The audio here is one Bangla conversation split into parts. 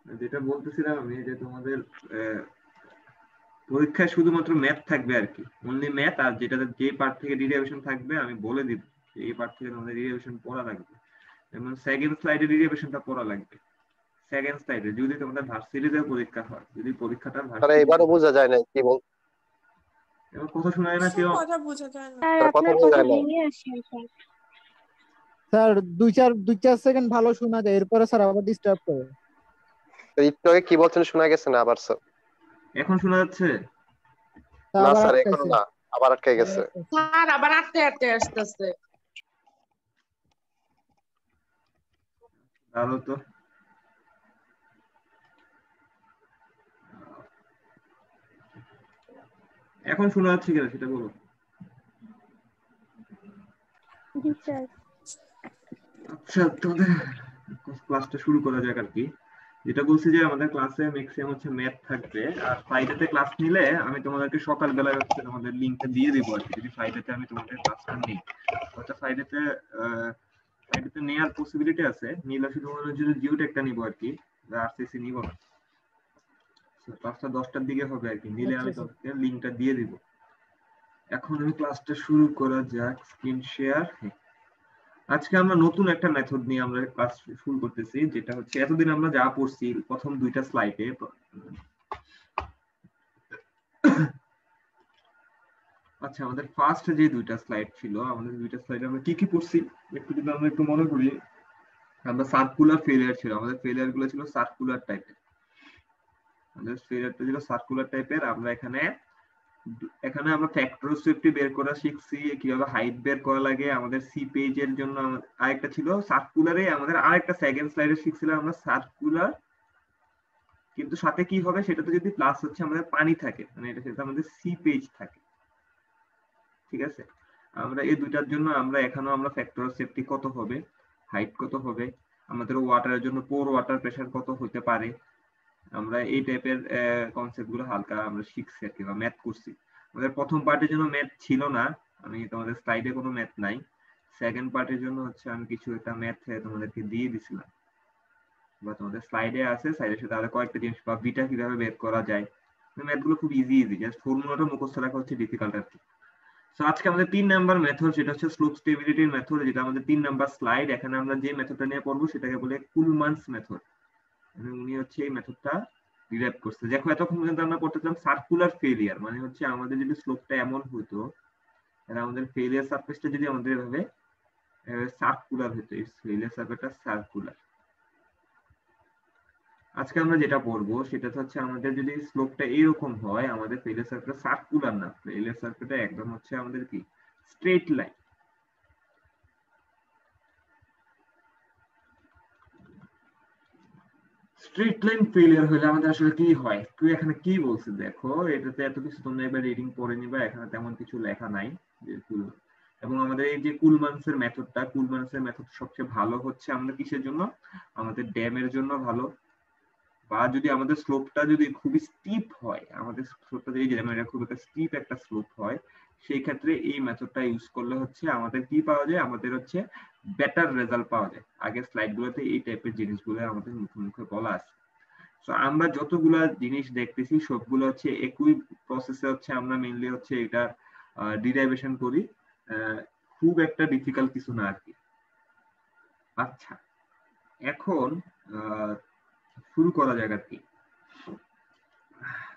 যেটা বলতেছিলাম আমি যে তোমাদের পরীক্ষায় শুধুমাত্র ম্যাথ থাকবে আর কি, অনলি ম্যাথ। আর যেটা যে পার্ট থেকে ডেরিভেশন থাকবে আমি বলে দিব এই পার্ট থেকে তোমাদের ডেরিভেশন পড়া লাগবে। যেমন সেকেন্ড স্লাইডে ডেরিভেশনটা পড়া লাগবে। সেকেন্ড স্লাইডে যদি তোমাদের ভার্সিটিতে পরীক্ষা হয়, যদি পরীক্ষাটা তারা ভার্সিটিতে এবারও হয়। বোঝা যায় না কি বল। এবার কথা শোনা যায় না স্যার কেউ? কথা বোঝা যায় না। স্যার তার কথা আপনার বোঝা কথা যায় না। ভেঙে আসছে স্যার। স্যার দুই চার সেকেন্ড ভালো শোনা যায়, এরপরে স্যার আবার ডিস্টার্ব করে। তো একটু আগে কি বলছেন শোনা গেছে না আবার স্যার? এখন শোনা যাচ্ছে? স্যার না আবার স্যার এখন আটকাইছে। না, আবার আটকে আবার গেছে। আটকাইছে। স্যার আবার আটকে আটকে আসতেছে। ভালো তো। এখন শোনা যাচ্ছে কিনা সেটা বলো। জি স্যার। আচ্ছা, তোমাদের ক্লাসটা শুরু করা যাক আর কি। যেটা বলছি যে আমাদের ক্লাসে ম্যাক্সিমাম হচ্ছে ম্যাথ থাকবে। আর ফ্রাইডেতে ক্লাস নিলে আমি তোমাদেরকে সকালবেলায় হচ্ছে তোমাদের লিঙ্কটা দিয়ে দিব আর কি, যদি ফ্রাইডেতে আমি তোমাদের ক্লাসটা নিই। হয়তো ফ্রাইডেতে ফ্রাইডেতে নেওয়ার পসিবিলিটি আছে, নিলে শুধু মনে হচ্ছে যে জিওটা একটা নিবো আর কি, আরসিসি নিব না। ক্লাসটা 10টার দিকে হবে আর কি, নিলে আচ্ছা আমি স্যার। তোমাকে লিঙ্কটা দিয়ে দিব। এখন আমি ক্লাসটা শুরু করা যাক। Screen share. আজকে আমরা নতুন একটা মেথড নিয়ে আমরা ক্লাস শুরু করতেছি, যেটা হচ্ছে এতদিন আমরা যা পড়ছি প্রথম দুইটা স্লাইডে। আচ্ছা, আমাদের ফার্স্ট যে দুইটা স্লাইড ছিল, আমাদের দুইটা স্লাইডে আমরা কি কি পড়ছি একটু যদি আমরা একটু মনে করি। আমরা সার্কুলার ফেলিয়ার ছিল, আমাদের ফেলিয়ার গুলো ছিল সার্কুলার টাইপের। আমাদের ফেলিয়ারটা ছিল সার্কুলার টাইপের। আমরা এখানে এখানে আমরা ফ্যাক্টর সেফটি বের করা শিখছি, কিভাবে হাইট বের করা লাগে। আমাদের সি পেজের জন্য আরেকটা ছিল সার্কুলারে, আমাদের আরেকটা সেকেন্ড স্লাইডে শিখছিলাম আমরা সার্কুলার, কিন্তু সাথে কি হবে সেটাতে যদি প্লাস হচ্ছে আমাদের পানি থাকে, মানে এটা সেটা আমাদের সি পেজ থাকে। ঠিক আছে, আমরা এই দুইটার জন্য আমরা এখানেও আমরা ফ্যাক্টর সেফটি কত হবে, হাইট কত হবে, আমাদের ওয়াটারের জন্য পোর ওয়াটার প্রেসার কত হতে পারে, আমরা এই টাইপের কনসেপ্ট গুলো হালকা আমরা শিখছি আর কি, বা ম্যাথ করছি। আমাদের প্রথম পার্টের জন্য ম্যাথ ছিল না, আমি তোমাদের স্লাইডে কোনো ম্যাথ নাই। সেকেন্ড পার্টের জন্য হচ্ছে আমি কিছু একটা ম্যাথ তোমাদেরকে দিয়ে দিছিলাম, বা তোমাদের স্লাইডে আছে, স্লাইডের সাথে আরো কয়েকটা জিনিস, বা বিটা কিভাবে বের করা যায়। ম্যাথ গুলো খুব ইজি ইজি, জাস্ট ফর্মুলাটা মুখস্থ রাখা হচ্ছে ডিফিকাল্ট আর কি। সো আজকে আমাদের 3 নাম্বার মেথড, যেটা হচ্ছে স্লোপ স্টেবিলিটির মেথড, যেটা আমাদের 3 নাম্বার স্লাইড। এখানে আমরা যে মেথডটা নিয়ে পড়বো সেটাকে বলে কুলমানস মেথড। উনি হচ্ছে এই মেথডটা ডিরাইভ করছে। দেখো এতক্ষণ পর্যন্ত আমরা পড়তেছিলাম সার্কুলার ফেলিয়ার, মানে হচ্ছে আমাদের যদি স্লোপটা এমন হতো, তাহলে আমাদের ফেলিয়ার সারফেসটা যদি আমাদের এভাবে সার্কুলার হতো, এই ফেলিয়ার সারফেসটা সার্কুলার। আজকে আমরা যেটা পড়বো সেটা হচ্ছে আমাদের যদি স্লোপটা এরকম হয়, আমাদের ফেলিয়ার সারফেসটা সার্কুলার না, ফেলিয়ার সারফেসটা একদম হচ্ছে আমাদের কি straight line. Straight line failure হলে আমাদের আসলে কি হয়, তুই এখানে কি বলছে দেখো, এটাতে এত কিছু তোমরা এবার রিডিং পড়ে নিবা, এখানে তেমন কিছু লেখা নাই। যে এবং আমাদের এই যে কুলমানসের মেথডটা, কুলমানসের মেথড সবচেয়ে ভালো হচ্ছে আমাদের কিসের জন্য, আমাদের ড্যামের জন্য ভালো। বা যদি আমাদের স্লোপটা যদি খুবই স্টিপ হয়, আমাদের স্লোপটা যদি খুব একটা স্টিপ একটা স্লোপ হয়, সেই ক্ষেত্রে এই মেথডটা ইউজ করলে হচ্ছে আমাদের কি পাওয়া যায়, আমাদের হচ্ছে বেটার রেজাল্ট পাওয়া যায়। আগের স্লাইড গুলোতে এই টাইপের জিনিসগুলো আমাদের মুখে মুখে বলা আছে। তো আমরা যতগুলা জিনিস দেখতেছি সবগুলো হচ্ছে একই প্রসেসে হচ্ছে আমরা মেইনলি হচ্ছে এটা ডিরাইভেশন করি। খুব একটা ডিফিকাল্ট কিছু না আর কি। আচ্ছা, এখন শুরু করা যাক আর কি।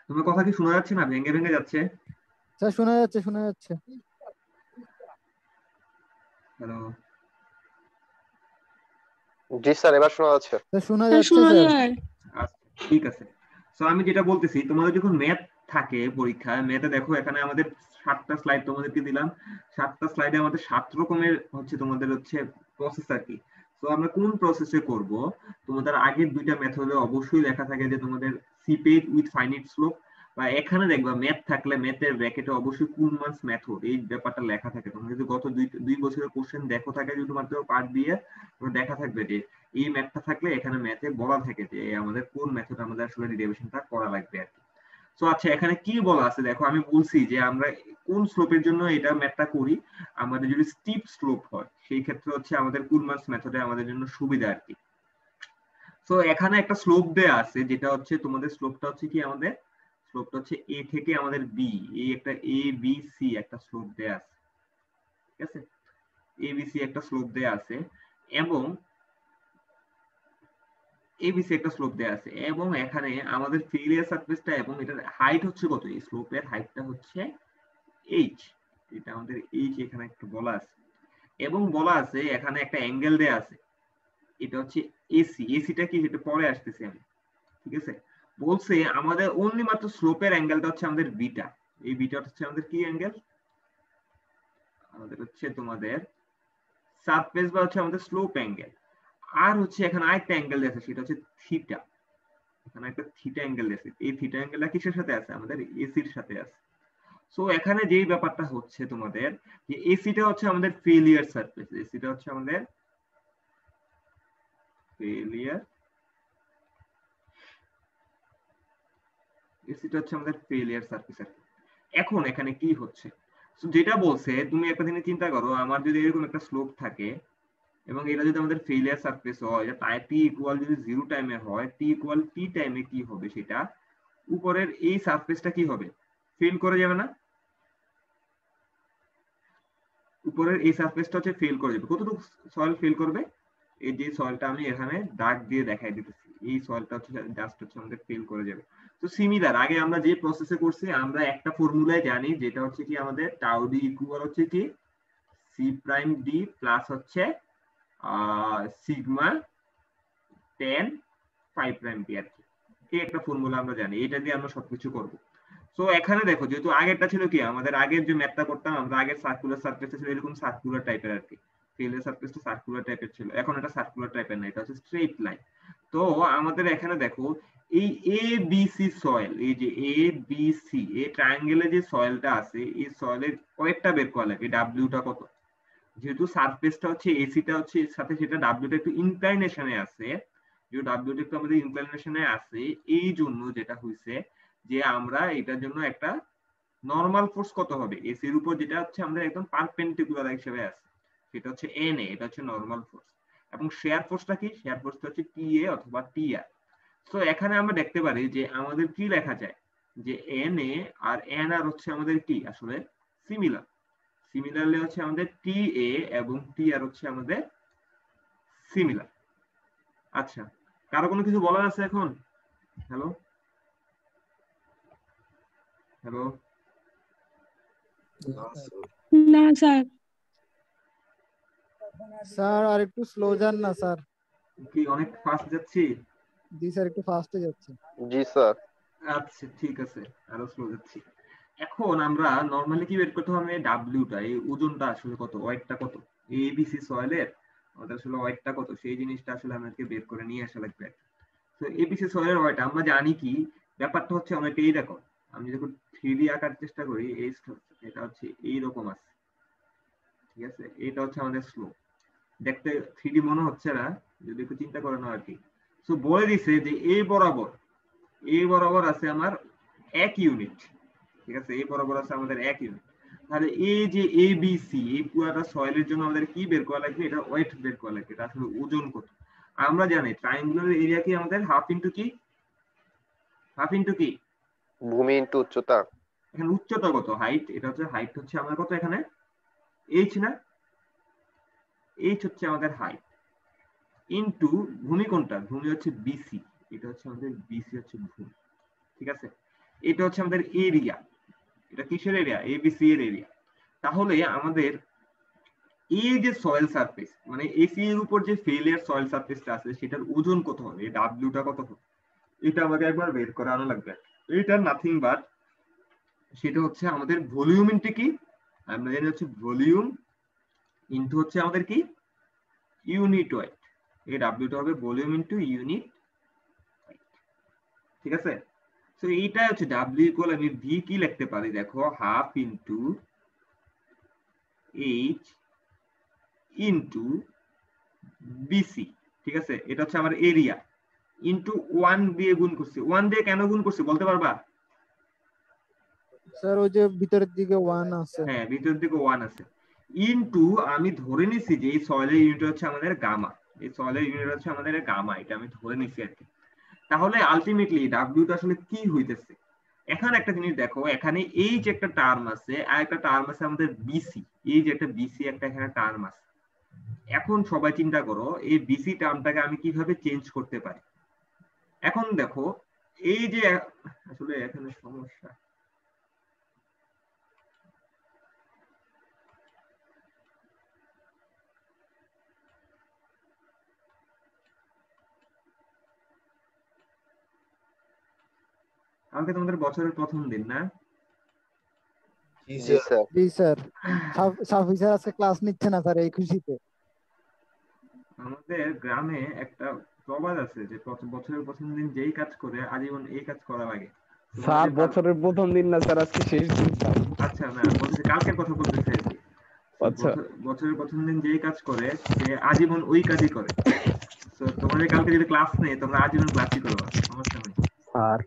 তোমার কথা কি শোনা যাচ্ছে না, ভেঙে ভেঙে যাচ্ছে? স্যার শোনা যাচ্ছে, শোনা যাচ্ছে। হ্যালো? জি স্যার এবার শোনা যাচ্ছে। স্যার শোনা হ্যাঁ, যাচ্ছে শোনা স্যার। যায়। আচ্ছা, ঠিক আছে। তো আমি যেটা বলতেছি, তোমাদের যখন ম্যাথ থাকে পরীক্ষায়, ম্যাথে দেখো এখানে আমাদের 7টা স্লাইড তোমাদেরকে দিলাম। 7টা স্লাইডে আমাদের 7 রকমের হচ্ছে তোমাদের হচ্ছে প্রসেস আর কি। তো আমরা কোন প্রসেসে করব, তোমাদের আগের দুইটা মেথডে অবশ্যই লেখা থাকে যে তোমাদের seepage with finite slope, বা এখানে দেখবা ম্যাথ থাকলে ম্যাথের ব্র্যাকেটে অবশ্যই কুলমানস মেথড এই ব্যাপারটা লেখা থাকে। তোমরা যদি গত দুই বছরের কোশ্চেন দেখো থাকে শুধুমাত্র পার্ট দিয়ে, তোমার দেখা থাকবে যে এই ম্যাথটা থাকলে এখানে ম্যাথে বলা থাকে যে আমাদের কোন মেথড আমাদের আসলে ডেরিভেশনটা করা লাগবে আর কি। তো আচ্ছা, এখানে কি বলা আছে দেখো, আমি বলছি যে আমরা কোন স্লোপের জন্য এটা ম্যাথটা করি। আমাদের যদি স্টিপ স্লোপ হয় সেই ক্ষেত্রে হচ্ছে আমাদের কুলমানস মেথডে আমাদের জন্য সুবিধা আর কি। সো এখানে একটা স্লোপ দেয়া আছে, যেটা হচ্ছে তোমাদের স্লোপটা হচ্ছে কি, আমাদের স্লোপটা হচ্ছে এ থেকে আমাদের বি, এই একটা এ বি সি একটা স্লোপ দেয়া আছে, ঠিক আছে, এ বি সি একটা স্লোপ দেয়া আছে, এবং এবিসি একটা স্লোপ দেয়া আছে, এবং এখানে আমাদের ফেলিয়ার সারফেসটা এবং এটার হাইট হচ্ছে কত, এই স্লোপের হাইটটা হচ্ছে এইচ, এটা আমাদের এইচ এখানে একটু বলা আছে, এবং বলা আছে এখানে একটা অ্যাঙ্গেল দেয়া আছে, এটা হচ্ছে এসি, এসিটা কি সেটা পরে আসতেছি আমি, ঠিক আছে। বলছে আমাদের অনলি মাত্র স্লোপের অ্যাঙ্গেলটা হচ্ছে আমাদের বিটা, এই বিটা হচ্ছে আমাদের কি অ্যাঙ্গেল, আমাদের হচ্ছে তোমাদের সারফেস বা হচ্ছে আমাদের স্লোপ অ্যাঙ্গেল, আর হচ্ছে এখানে আরেকটা অ্যাঙ্গেল আছে সেটা হচ্ছে থিটা, এখানে একটা থিটা অ্যাঙ্গেল আছে, এই থিটা অ্যাঙ্গেলটা কিসের সাথে আছে, আমাদের এসির সাথে আছে। সো এখানে যেই ব্যাপারটা হচ্ছে তোমাদের, যে এসিটা হচ্ছে আমাদের ফেলিয়ার সারফেস, এসিটা হচ্ছে আমাদের ফেলিয়ার, এসিটা হচ্ছে আমাদের ফেলিয়ার সারফেস। এখন এখানে কি হচ্ছে, সো যেটা বলছে, তুমি একটা জিনিস চিন্তা করো, আমার যদি এরকম একটা স্লোপ থাকে এবং এটা যদি আমাদের ফেলিয়ার সারফেস হয়, তাই টি ইকুয়াল যদি 0 টাইমে হয়, টি ইকুয়াল টি টাইমে কি হবে, সেটা উপরের এই সারফেসটা কি হবে, ফেল করে যাবে না, উপরের এই সারফেসটা হচ্ছে ফেল করে যাবে, কতটুকু সয়েল ফেল করবে, এই যে সয়েলটা আমি এখানে দাগ দিয়ে দেখাই দিতেছি, এই সয়েলটা হচ্ছে জাস্ট হচ্ছে আমাদের ফেল করে যাবে। তো সিমিলার আগে আমরা যে প্রসেসে করছি, আমরা একটা ফর্মুলায় জানি, যেটা হচ্ছে কি আমাদের টাউ ডি ইকুয়াল হচ্ছে কি সি প্রাইম ডি প্লাস হচ্ছে সিগমা 10 5 প্রাইম ডি আর কি, এই একটা ফর্মুলা আমরা জানি, এটা দিয়ে আমরা সবকিছু করব। সো এখানে দেখো, যেহেতু আগেরটা ছিল কি, আমাদের আগের যে ম্যাথটা করতাম আমরা, আগের সার্কুলার সারফেসটা ছিল এরকম সার্কুলার টাইপের আর কি, ফেলিয়ার সারফেসটা সার্কুলার টাইপের ছিল, এখন এটা সার্কুলার টাইপের না, এটা হচ্ছে স্ট্রেট লাইন। তো আমাদের এখানে দেখো এই এ বি সি সয়েল, এই যে এ বি সি এই ট্রায়াঙ্গেলে যে সয়েলটা আছে, এই সয়েলের ওয়েটটা বের করা লাগে, ডাব্লিউটা কত, যেহেতু সারফেসটা হচ্ছে এসিটা হচ্ছে সাথে, সেটা ডাব্লিউটা একটু ইনক্লাইনেশনে আছে, যে ডাব্লিউটা একটু আমাদের ইনক্লাইনেশনে আছে, এই জন্য যেটা হইছে যে আমরা এটার জন্য একটা নরমাল ফোর্স কত হবে এসির উপর, যেটা হচ্ছে আমাদের একদম পারপেন্ডিকুলার হিসেবে আছে, সেটা হচ্ছে এন এ, এটা হচ্ছে নরমাল ফোর্স, এবং শেয়ার ফোর্সটা কি, শেয়ার ফোর্সটা হচ্ছে টি এ অথবা টি আর। তো এখানে আমরা দেখতে পারি যে আমাদের কি লেখা যায়, যে এন এ আর এন আর হচ্ছে আমাদের কি আসলে সিমিলার, সিমিলারলি হচ্ছে আমাদের টি এ এবং টি আর হচ্ছে আমাদের সিমিলার। আচ্ছা, কারো কোনো কিছু বলার আছে এখন? হ্যালো হ্যালো, না স্যার। স্যার আর একটু স্লো যান না স্যার, কি অনেক ফাস্ট যাচ্ছি? জি স্যার একটু ফাস্টে যাচ্ছে। জি স্যার। আচ্ছা ঠিক আছে, আরো স্লো যাচ্ছি। এখন আমরা নরমালি কি বের করতে হবে, ডাব্লিউটা, এই ওজনটা আসলে কত, ওয়েটটা কত, এবিসি সয়েলের আমাদের আসলে ওয়েটটা কত, সেই জিনিসটা আসলে আমাদেরকে বের করে নিয়ে আসা লাগবে। তো এবিসি সয়েলের ওয়েট আমরা জানি কি, ব্যাপারটা হচ্ছে অনেকটা এইরকম, আমি যখন 3D আঁকার চেষ্টা করি, এই এটা হচ্ছে এইরকম আছে, ঠিক আছে, এটা হচ্ছে আমাদের স্লো, দেখতে 3D মনে হচ্ছে না, যদি একটু চিন্তা করে নাও আর কি। সো বলে দিছে যে এই বরাবর আছে আমার 1 ইউনিট, ঠিক আছে, এই বরাবর আছে আমাদের 1 ইউনিট, তাহলে এই যে এ বি সি এই পুরোটা সয়েলের জন্য আমাদের কি বের করা লাগবে, এটা ওয়েট বের করা লাগবে, এটা আসলে ওজন কত। আমরা জানি ট্রায়াঙ্গুলার এরিয়া কি আমাদের হাফ ইনটু কি, হাফ ইনটু কি, ভূমি ইনটু উচ্চতা। এখানে উচ্চতা কত, হাইট, এটা হচ্ছে হাইট হচ্ছে আমার কত, এখানে এইচ না, এইচ হচ্ছে আমাদের হাইট ইনটু ভূমি, কোনটা ভূমি হচ্ছে বিসি, এটা হচ্ছে আমাদের বিসি হচ্ছে ভূমি, ঠিক আছে, এটা হচ্ছে আমাদের এরিয়া, এটা কিসের এরিয়া, এবিসি এর এরিয়া। তাহলে আমাদের এই যে সয়েল সারফেস মানে এসি এর উপর যে ফেলিয়ার সয়েল সারফেসটা আছে, সেটার ওজন কত হবে, ডাব্লিউটা কত হবে, এটা আমাকে একবার বের করে আনা লাগবে। এটা নাথিং বাট, সেটা হচ্ছে আমাদের ভলিউম ইনটু কি, আমরা জানি হচ্ছে ভলিউম ইনটু হচ্ছে আমাদের কি ইউনিট ওয়েট, এই ডাব্লিউটা হবে ভলিউম ইনটু ইউনিট ওয়েট, ঠিক আছে। তো এইটা হচ্ছে ডাব্লিউ ইকুয়াল, আমি ভি কি লিখতে পারি দেখো, half into H into BC, ঠিক আছে, এটা হচ্ছে আমার এরিয়া ইনটু 1 দিয়ে গুণ করছি, 1 দিয়ে কেন গুণ করছি বলতে পারবা? স্যার ওই যে ভিতরের দিকে 1 আছে। হ্যাঁ ভিতরের দিকে 1 আছে, ইনটু আমি ধরে নিছি যে এই সয়েলের ইউনিট হচ্ছে আমাদের গামা, এই সলিড ইউনিট হচ্ছে আমাদের গামা, এটা আমি ধরে নিছি আর কি। তাহলে আলটিমেটলি ডাব্লিউটা আসলে কি হইতেছে? এখন একটা জিনিস দেখো, এখানে এই যে একটা টার্ম আছে আর একটা টার্ম আছে আমাদের বিসি, এই যে একটা বিসি একটা এখানে টার্ম আছে। এখন সবাই চিন্তা করো এই বিসি টার্মটাকে আমি কিভাবে চেঞ্জ করতে পারি। এখন দেখো এই যে আসলে এখানে সমস্যা, কালকে তোমাদের বছরের প্রথম দিন না? জি স্যার। জি স্যার, সাফি স্যার আজকে ক্লাস নিচ্ছে না স্যার এই খুশিতে। আমাদের গ্রামে একটা প্রবাদ আছে যে বছরের প্রথম দিন যেই কাজ করে আজীবন এই কাজ করা লাগে। স্যার বছরের প্রথম দিন না স্যার, আজকে শেষ দিন স্যার। আচ্ছা না, বলতেছি কালকের কথা বলতে চাইছি। আচ্ছা বছরের প্রথম দিন যেই কাজ করে সে আজীবন ওই কাজই করে। তো তোমাদের কালকে যদি ক্লাস নেই তোমরা আজীবন ক্লাসই করবা, সমস্যা নেই। স্যার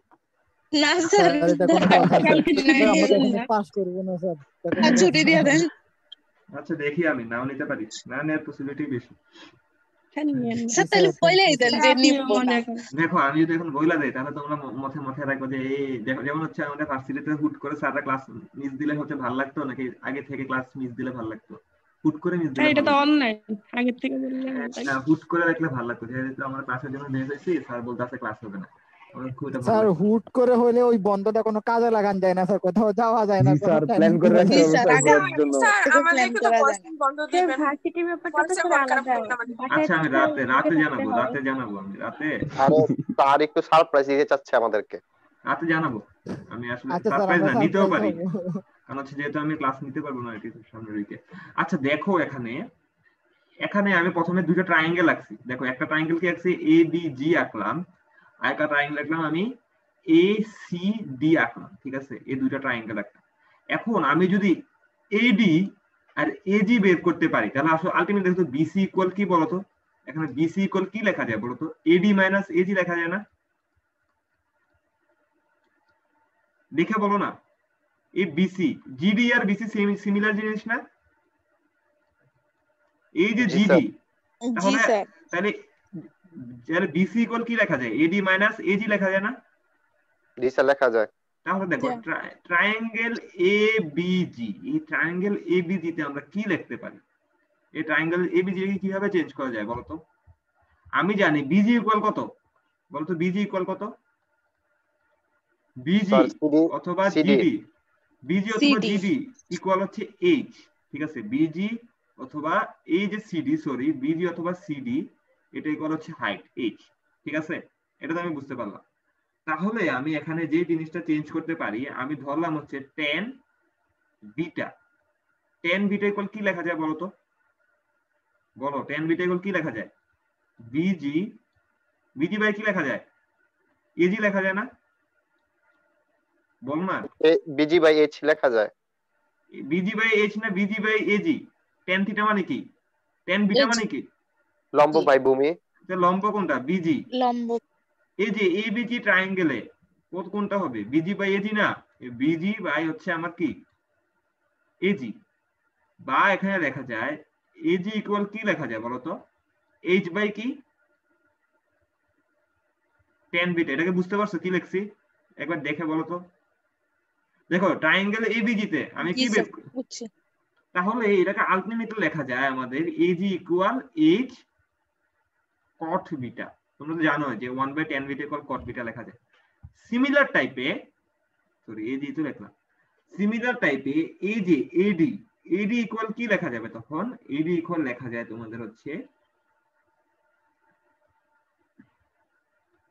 না স্যার, স্যার এটা কোনো কথা স্যার? কালকে স্যার, আমরা দিবেন কখনো না। পাস করবো না স্যার। আর ছুটি দিয়ে দেন। আচ্ছা দেখি, আমি নাও নিতে পারি, না নেওয়ার পসিবিলিটি বেশি। খালি নিয়েন না। স্যার তাহলে বলেই দেন যে আপনিও নিব না। মনে করেন। দেখো আমি যদি এখন বইলা দেই তাহলে তোমরা মাথায় রাখবো যে এই যেমন হচ্ছে আমাদের ভার্সিটিতে হুট করে স্যাররা ক্লাস মিস দিলে হচ্ছে ভালো লাগতো নাকি আগে থেকে ক্লাস মিস দিলে ভালো লাগতো? হুট করে মিস দিলে এটা তো ভালো লাগতো। অন্যায়, আগে থেকে বললে ভালো লাগে। না, হুট করে দেখলে ভালো লাগতো, যেহেতু আমরা ক্লাসের জন্য বের হয়েছি, স্যার বলতে আছে ক্লাস হবে না, আমার খুব এটা ভালো স্যার লাগতো। হুট করে হলে ওই বন্ধটা কোনো কাজে লাগান যায় না স্যার, কোথাও যাওয়া যায় না, জি কোনো স্যার, planning প্ল্যান করে করা রাখতে জি যায় না। হবে স্যার, স্যার আগে ঘোরার জন্য। স্যার থেকে আমাদেরকে প্ল্যান তো করা যায় পরদিন বন্ধ দিবেন, ভার্সিটির ব্যাপারটা তো পয়সা স্যার মন আলাদা। খারাপ করবেন আমাদের। বাসায় আচ্ছা আমি থেকে রাতে দেখে জানাবো, থাকতে রাতে হবে। জানাবো, আমি রাতে আরে স্যার একটু সারপ্রাইজ দিতে চাচ্ছে আমাদেরকে। রাতে জানাবো। আমি আসলে আচ্ছা স্যার, সারপ্রাইজ আমরা না নিতেও সারপ্রাইজ পারি, হবো। কারণ হচ্ছে যেহেতু আমি ক্লাস নিতে পারবো না এটি সামনের উইকে। আচ্ছা দেখো এখানে এখানে আমি প্রথমে দুটো ট্রায়াঙ্গেল আঁকছি। দেখো একটা ট্রায়াঙ্গেল কি আঁকছি, এ বি জি আঁকলাম, আর একটা ট্রায়াঙ্গেল আঁকলাম আমি এ সি ডি আঁকলাম, ঠিক আছে? এই দুইটা ট্রায়াঙ্গেল আঁকলাম। এখন আমি যদি এডি আর এজি বের করতে পারি তাহলে আসলে আলটিমেটলি দেখো বিসি ইকুয়াল কি বলতো? এখানে বিসি ইকুয়াল কি লেখা যায় বলতো? এডি মাইনাস এজি লেখা যায় না? দেখে বলো না, এই বিসি জিডি আর বিসি সিমিলার জিনিস না? এই যে জি স্যার। জিডি, জি তাহলে স্যার। তাহলে বিসি ইকুয়াল কি লেখা যায়? এডি মাইনাস এজি লেখা যায় না? জি স্যার লেখা যায়। তাহলে দেখো ট্রায়াঙ্গেল এ বিজি, এই ট্রায়াঙ্গেল এ বিজি তে আমরা কি লিখতে পারি? এই ট্রায়াঙ্গেল এ বিজি কে কিভাবে চেঞ্জ করা যায় বলতো? আমি জানি বিজি ইকুয়াল কত, বলতো বিজি ইকুয়াল কত? বিজি স্যার সিডি অথবা সিডি জিডি, বিজি অথবা CD জিডি ইকুয়াল হচ্ছে এইচ, ঠিক আছে? বিজি অথবা এই যে সিডি, সরি বিজি অথবা সিডি, এটা ইকুয়াল হচ্ছে হাইট এইচ, ঠিক আছে? এটা তো আমি বুঝতে পারলাম। তাহলে আমি এখানে যে জিনিসটা চেঞ্জ করতে পারি, আমি ধরলাম হচ্ছে ten beta. Ten beta equal কি লেখা যায় বলতো? বলো টেন বিটা ইকুয়াল কি লেখা যায়? বিজি, বিজি বাই কি লেখা যায়? এজি লেখা যায় না? বল না, বিজি বাই এইচ লেখা যায়। বিজি বাই এইচ না BG by AG? Tan theta মানে কি? টেন বিটা মানে কি? লম্ব বাই ভূমি। লম্ব কোনটা? বিজি। লম্ব। এই যে এ বিজি ট্রায়াঙ্গেলে কোনটা হবে? বিজি বাই এজি না? বিজি বাই হচ্ছে আমার কি? এজি। বা এখানে লেখা যায় এজি ইকুয়াল কি লেখা যায় বলতো? এইচ বাই কি? Ten beta. এটাকে বুঝতে পারছো কি লিখছি? একবার দেখে বলো তো। দেখো ট্রায়াঙ্গেল এবিজি তে আমি জি কি বের, স্যার, বুঝছি। তাহলে এটাকে আলটিমেটলি লেখা যায় আমাদের AG equal H cot beta. তোমরা তো জানো যে 1/10 বিটা ইকুয়াল কট বিটা লেখা যায়। সিমিলার টাইপে, সরি এজি তো লিখলাম, সিমিলার টাইপে এই যে এডি, এডি ইকুয়াল কি লেখা যাবে তখন? এডি ইকুয়াল লেখা যায় তোমাদের হচ্ছে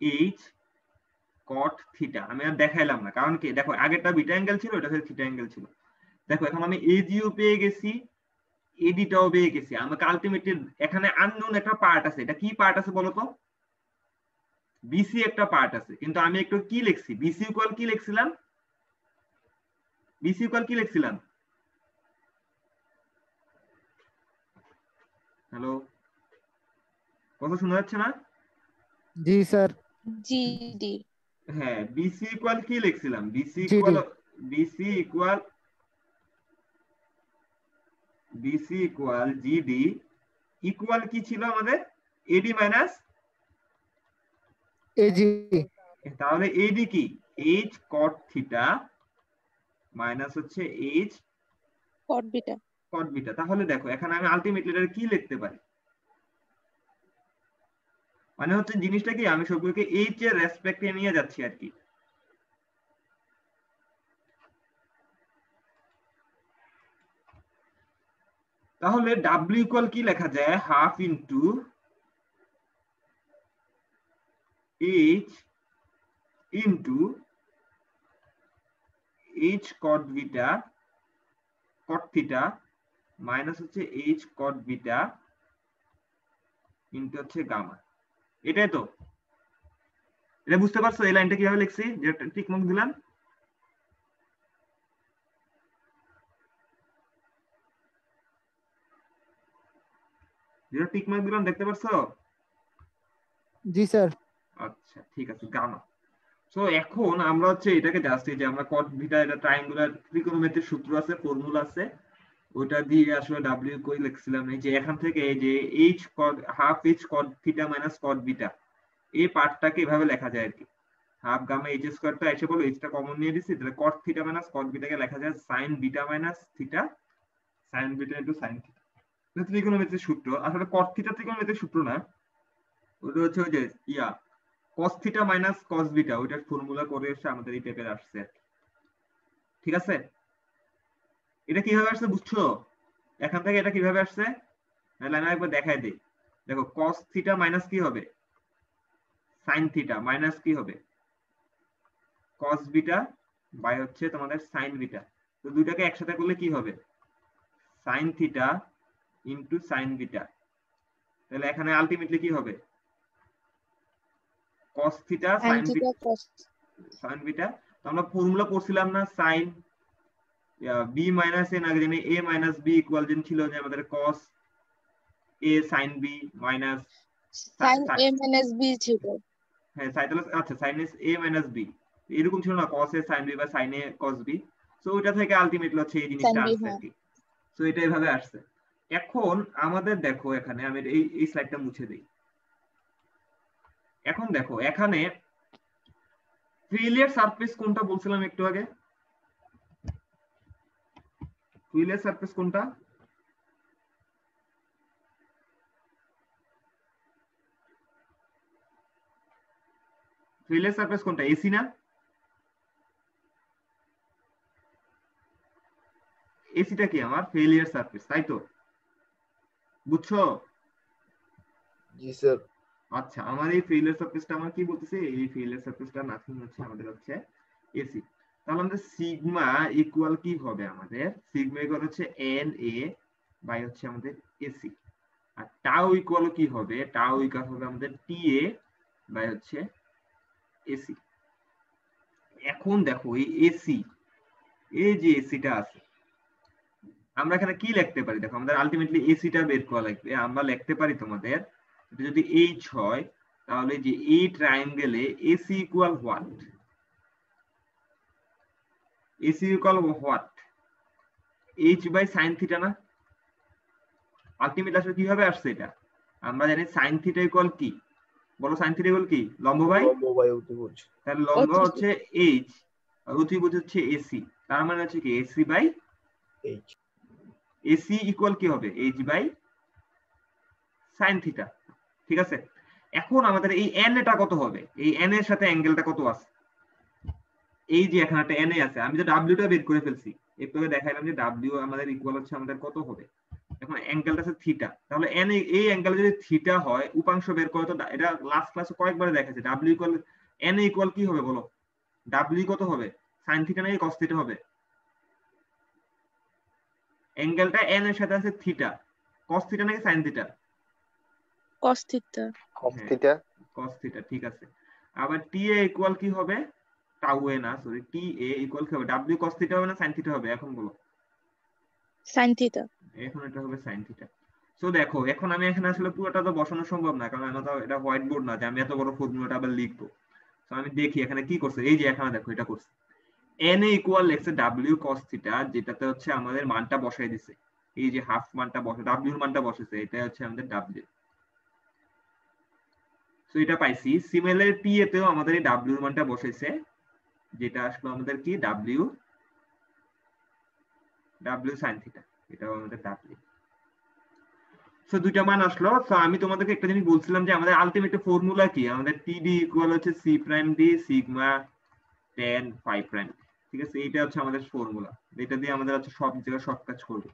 এইচ কট থিটা। আমি আর দেখাইলাম না, কারণ কি দেখো আগেরটা বিটা অ্যাঙ্গেল ছিল, এটা থিটা অ্যাঙ্গেল ছিল। দেখো এখন আমি এজিও পেয়ে গেছি, এডিটাও পেয়ে গেছি। আমাকে আলটিমেটলি এখানে আননোন একটা পার্ট আছে, এটা কি পার্ট আছে বলতো? বিসি একটা পার্ট আছে, কিন্তু আমি একটু কি লিখছি? বিসি ইকুয়াল কি লিখছিলাম? বিসি ইকুয়াল কি লিখছিলাম? হ্যালো, কথা শোনা যাচ্ছে না? জি স্যার। G D. হ্যাঁ, বিসি ইকুয়াল কি লিখছিলাম? BC GD. Equal BC equal BC equal GD equal কি ছিল আমাদের? AD minus, AG. তাহলে এডি কি এইচ কট থিটা মাইনাস হচ্ছে H cot beta. Cot beta. তাহলে দেখো এখানে আমি আলটিমেটলি এটা কি লিখতে পারি, মানে হচ্ছে জিনিসটা কি আমি সবগুলোকে এইচ এর রেসপেক্টে নিয়ে যাচ্ছি আর কি। তাহলে ডাব্লিউ ইকুয়াল কি লেখা যায়, half into H into H cot beta কট থিটা মাইনাস হচ্ছে এইচ কট বিটা ইন্টু হচ্ছে গামা। এটাই তো, এটা বুঝতে পারছো এই লাইনটা কিভাবে লিখছি, যেটা টিক মার্ক দিলাম? যেটা টিক মার্ক দিলাম দেখতে পারছো? জি স্যার। আচ্ছা ঠিক আছে, গামা। সো এখন আমরা হচ্ছে এটাকে জাস্ট এই যে আমরা কট বিটা, এটা ট্রায়াঙ্গুলার ত্রিকোণমিতির সূত্র আছে, ফর্মুলা আছে, ওটা দিয়ে আসলে ডাব্লিউ কই লিখছিলাম। এই যে এখান থেকে এই যে H cot half H cot theta minus cot beta, এই পার্টটাকে এভাবে লেখা যায় আর কি। হাফ গামা এইচ স্কয়ারটা এসে বলো এইচটা কমন নিয়ে দিছি, তাহলে কট থিটা মাইনাস কট বিটাকে লেখা যায় sign beta minus theta, sign beta into sine theta. এটা ত্রিকোণমিতির সূত্র। আসলে কট থিটা ত্রিকোণমিতির সূত্র না, ওটা হচ্ছে ওই যে ইয়া cos theta minus cos beta, ওইটার ফর্মুলা করে এসে আমাদের এই টাইপের আসছে। ঠিক আছে, এটা কিভাবে আসছে বুঝছো? এখান থেকে এটা কিভাবে আসছে তাহলে আমি একবার দেখাই দিই। দেখো cos থিটা মাইনাস কি হবে, sin থিটা মাইনাস কি হবে, cos বিটা বাই হচ্ছে তোমাদের sin বিটা। তো দুইটাকে একসাথে করলে কি হবে, sin theta into sin beta. তাহলে এখানে আলটিমেটলি কি হবে, cos theta sine sin theta cos sin beta. তো আমরা ফর্মুলা পড়ছিলাম না, sin b মাইনাস a না জানি a মাইনাস b ইকুয়াল যেন ছিল যে আমাদের cos a sin b minus sine a minus b ছিল। হ্যাঁ সাইতাল, আচ্ছা sin a মাইনাস b এরকম ছিল না, cos a sin b বা sin a cos b। So ওইটা থেকে আলটিমেটলি হচ্ছে এই জিনিসটা sin b, আসছে আর কি। সো এটা এইভাবে আসছে। এখন আমাদের দেখো এখানে আমি এই স্লাইডটা মুছে দেই। এখন দেখো এখানে ফেলিয়ার সারফেস কোনটা বলছিলাম একটু আগে, ফেলিয়ার সারফেস কোনটা, ফেলিয়ার সারফেস কোনটা, এসি না? এসিটা কি আমার ফেলিয়ার সারফেস, তাই তো? বুঝছো? জি স্যার। আচ্ছা আমার এই ফেলিয়ার সারফেসটা আমার কি বলতেছে, এই ফেলিয়ার সারফেসটা নাথিং হচ্ছে আমাদের হচ্ছে এসি। তাহলে আমাদের সিগমা ইকুয়াল কি হবে, আমাদের সিগমা ইকুয়াল হচ্ছে এন এ বাই হচ্ছে আমাদের এসি। আর টাউ ইকুয়াল কি হবে, টাউ ইকুয়াল হবে আমাদের টি এ বাই হচ্ছে এসি। এখন দেখো এই এসি, এই যে এসিটা আছে, আমরা এখানে কি লিখতে পারি, দেখো আমাদের আলটিমেটলি এসিটা বের করা লাগবে। আমরা লিখতে পারি তোমাদের এটা যদি এইচ হয় তাহলে যে এই ট্রায়াঙ্গেলে AC equal what, AC equal what, H by sine theta না? আলটিমেটলি আসলে কিভাবে আসছে এটা, আমরা জানি সাইন থিটা ইকুয়াল কি, বলো সাইন থিটা ইকুয়াল কি, লম্ব বাই অতিভুজ। তাহলে লম্ব হচ্ছে এইচ আর অতিভুজ হচ্ছে এসি, তার মানে হচ্ছে কি AC by H. AC equal কি হবে, এইচ বাই সাইন থিটা। ঠিক আছে, এখন আমাদের এই এন এটা কত হবে, এই এন এর সাথে অ্যাঙ্গেলটা কত আছে, এই যে এখানে একটা এন এ আছে, আমি তো ডাব্লিউটা বের করে ফেলছি, একটু আগে দেখাইলাম যে ডাব্লিউ আমাদের ইকুয়াল হচ্ছে আমাদের কত হবে, এখন অ্যাঙ্গেলটা আছে থিটা। তাহলে এন এই অ্যাঙ্গেল যদি থিটা হয় উপাংশ বের করে, তো এটা লাস্ট ক্লাসে কয়েকবার দেখাচ্ছে ডাব্লিউ ইকুয়াল এন ইকুয়াল কি হবে বলো, ডাব্লিউ কত হবে, সাইন থিটা নাকি কস থিটা হবে, অ্যাঙ্গেলটা এন এর সাথে আছে থিটা, কস থিটা নাকি sine theta, cos theta. Cos theta. Cos theta, ঠিক আছে। আবার টি এ ইকুয়াল কি হবে, টাউ এ না সরি, টি এ ইকুয়াল কি হবে, ডাব্লিউ কস থিটা হবে না সাইন থিটা হবে, এখন বলো। Sine theta. এখন এটা হবে সাইন থিটা। সো দেখো এখন আমি এখানে আসলে পুরোটা তো বসানো সম্ভব না, কারণ আমার তো এটা হোয়াইট বোর্ড না যে আমি এত বড় ফর্মুলাটা আবার লিখবো। তো আমি দেখি এখানে কি করছে, এই যে এখানে দেখো এটা করছে এন এ ইকুয়াল লেখছে ডাব্লিউ কস থিটা, যেটাতে হচ্ছে আমাদের মানটা বসাই দিছে, এই যে হাফ মানটা বসে ডাব্লিউ এর মানটা বসেছে, এটা হচ্ছে আমাদের ডাব্লিউ। সো এটা পাইছি। সিমিলারলি টি এতেও আমাদের এই w এর মানটা বসাইছে, যেটা আসলো আমাদের কি w sin থিটা, এটাও আমাদের w। সো দুইটা মান আসলো। সো আমি তোমাদেরকে একটা জিনিস বলছিলাম যে আমাদের আলটিমেট ফর্মুলা কি, আমাদের টিডি ইকুয়াল হচ্ছে C prime D sigma tan phi prime. ঠিক আছে, এইটা হচ্ছে আমাদের ফর্মুলা, এটা দিয়ে আমাদের হচ্ছে সব জায়গায় সব কাজ করবে।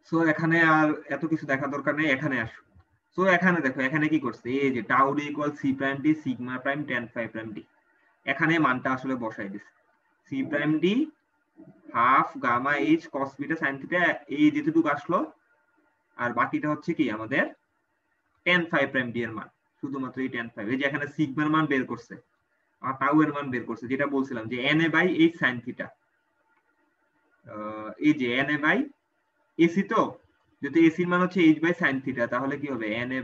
সো এখানে আর এত কিছু দেখা দরকার নেই, এখানে আসো। সো এখানে দেখো এখানে কি করছে, এই যে tau D equal C prime D sigma prime tan phi prime D, এখানে মানটা আসলে বসাই দিছে। C prime D half gamma H cos beta sin theta, এই যেটুকু আসলো, আর বাকিটা হচ্ছে কি আমাদের tan phi প্রাইম ডি এর মান, শুধুমাত্র এই tan phi। এই যে এখানে সিগমার মান বের করছে আর টাউ এর মান বের করছে, যেটা বলছিলাম যে na/h sin থিটা, এই যে na/ac, তো যদি ac এর মান হচ্ছে h/ sin থিটা, তাহলে কি হবে na/h/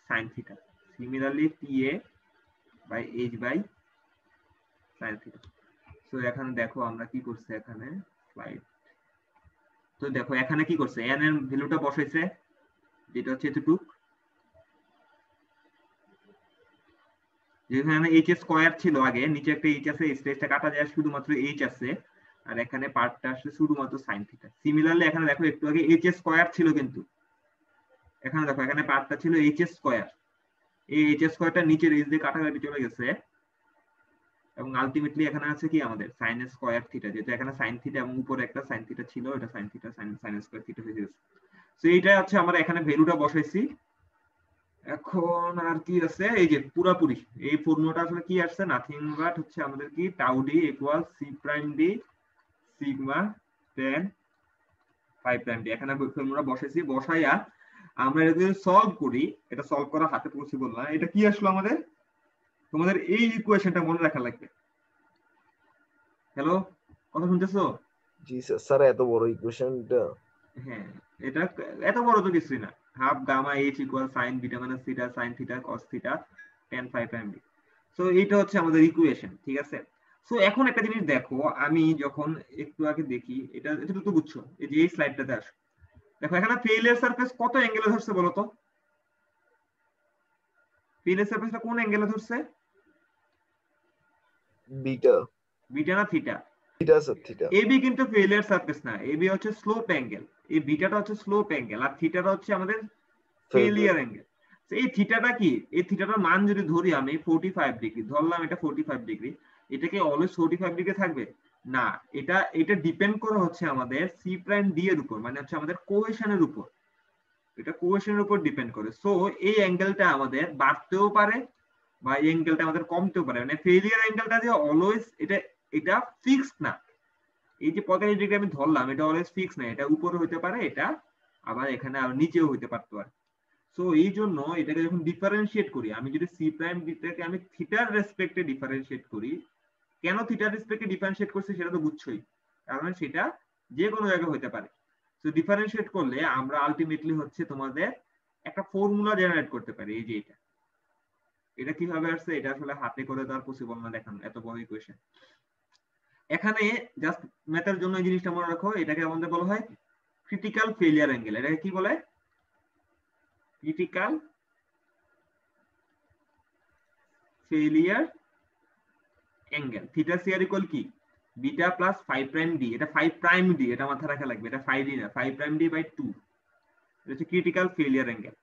sin theta. Similarly ta/h/ sin theta. So এখানে দেখো আমরা কি করছে, এখানে স্লাইড, তো দেখো এখানে কি করছে, n এর ভ্যালুটা বসাইছে, যেটা হচ্ছে এতটুকু, যেখানে h স্কয়ার ছিল আগে, নিচে একটা h আছে, স্পেসটা কাটা যায়, শুধুমাত্র h আছে, আর এখানে পার্টটা আসলে শুধুমাত্র sin থিটা। সিমিলারলি এখানে দেখো একটু আগে h স্কয়ার ছিল, কিন্তু এখানে দেখো এখানে পার্টটা ছিল h স্কয়ার, এই h স্কয়ারটা নিচের h দিয়ে কাটাকাটি চলে গেছে, এবং আলটিমেটলি এখানে আছে কি আমাদের sin স্কয়ার থিটা, যেটা এখানে sin থিটা এবং উপরে একটা sin থিটা ছিল, এটা sin theta sin square theta হয়ে গেছে। সো এইটা হচ্ছে আমরা এখানে ভ্যালুটা বসাইছি। এখন আর কি আছে, এই যে পুরাপুরি এই ফর্মুলাটা আসলে কি আসছে, নাথিং বাট হচ্ছে আমাদের কি tau D equal C prime D sigma tan phi prime D, এখানে ফর্মুলা বসাইছি। বসাইয়া আমরা এটা যদি সলভ করি, এটা সলভ করা হাতে পসিবল না, এটা কি আসলো আমাদের, তোমাদের এই ইকুয়েশনটা মনে রাখা লাগবে। হ্যালো, কথা শুনতেছো? জি স্যার। স্যার এত বড় ইকুয়েশনটা? হ্যাঁ, এটা এত বড় তো কিছুই না, half gamma H equal sin beta minus theta sin theta cos theta tan phi prime D. So এইটা হচ্ছে আমাদের ইকুয়েশন, ঠিক আছে। সো এখন একটা জিনিস দেখো, আমি যখন একটু আগে দেখি, এটা তো বুঝছো, এই যে এই স্লাইডটাতে আসো, দেখো এখানে ফেইলিয়ার সারফেস কত অ্যাঙ্গেলে ধরছে বলো তো, ফেইলিয়ার সারফেসটা কোন অ্যাঙ্গেলে ধরছে? বিটা। বিটা না theta? Theta sir, theta. AB কিন্তু ফেইলিয়ার সারফেস না, এবি হচ্ছে স্লোপ অ্যাঙ্গেল, এই বিটাটা হচ্ছে স্লোপ অ্যাঙ্গেল, আর থিটাটা হচ্ছে আমাদের ফেইলিয়ার অ্যাঙ্গেল। এই থিটাটা কি, এই থিটাটার মান যদি ধরি আমি 45 ডিগ্রি ধরলাম, এটা 45 ডিগ্রি, এটা কি অলওয়েজ 45 ডিগ্রি থাকবে? না, এটা ডিপেন্ড করে হচ্ছে আমাদের সি প্রাইম ডি এর উপর, মানে হচ্ছে আমাদের কোহেশনের উপর, এটা কোহেশনের উপর ডিপেন্ড করে। সো এই অ্যাঙ্গেলটা আমাদের বাড়তেও পারে বা এই অ্যাঙ্গেলটা আমাদের কমতেও পারে, মানে ফেইলিয়ার অ্যাঙ্গেলটা যে অলওয়েজ এটা ফিক্সড না। এই যে 45 ডিগ্রি আমি ধরলাম, এটা অলওয়েজ ফিক্স না, এটা উপরে হতে পারে, এটা আবার এখানে আর নিচেও হতে পারতে পারে। সো এই জন্য এটাকে যখন ডিফারেন্সিয়েট করি, আমি যদি সি প্রাইম ডিটাকে আমি থিটার রেসপেক্টে ডিফারেন্সিয়েট করি, কেন থিটার রেসপেক্টে ডিফারেন্সিয়েট করছি সেটা তো বুঝছোই, কারণ সেটা যে কোনো জায়গায় হতে পারে। সো ডিফারেন্সিয়েট করলে আমরা আলটিমেটলি হচ্ছে তোমাদের একটা ফর্মুলা জেনারেট করতে পারি, এই যে এটা কিভাবে আসছে, এটা আসলে হাতে করে তো আর পসিবল না দেখানো, এত বড় ইকুয়েশন। এখানে জাস্ট ম্যাথের জন্য এই জিনিসটা মনে রাখো, এটাকে আমাদের বলা হয় ক্রিটিক্যাল ফেলিয়ার অ্যাঙ্গেল। এটাকে কি বলে? Critical failure angle. Theta C R equal কি, বিটা প্লাস 5 প্রাইম ডি, এটা 5 প্রাইম ডি, এটা মাথায় রাখা লাগবে, এটা 5 ডি না, 5 প্রাইম ডি বাই 2, এটা হচ্ছে ক্রিটিক্যাল ফেলিয়ার অ্যাঙ্গেল।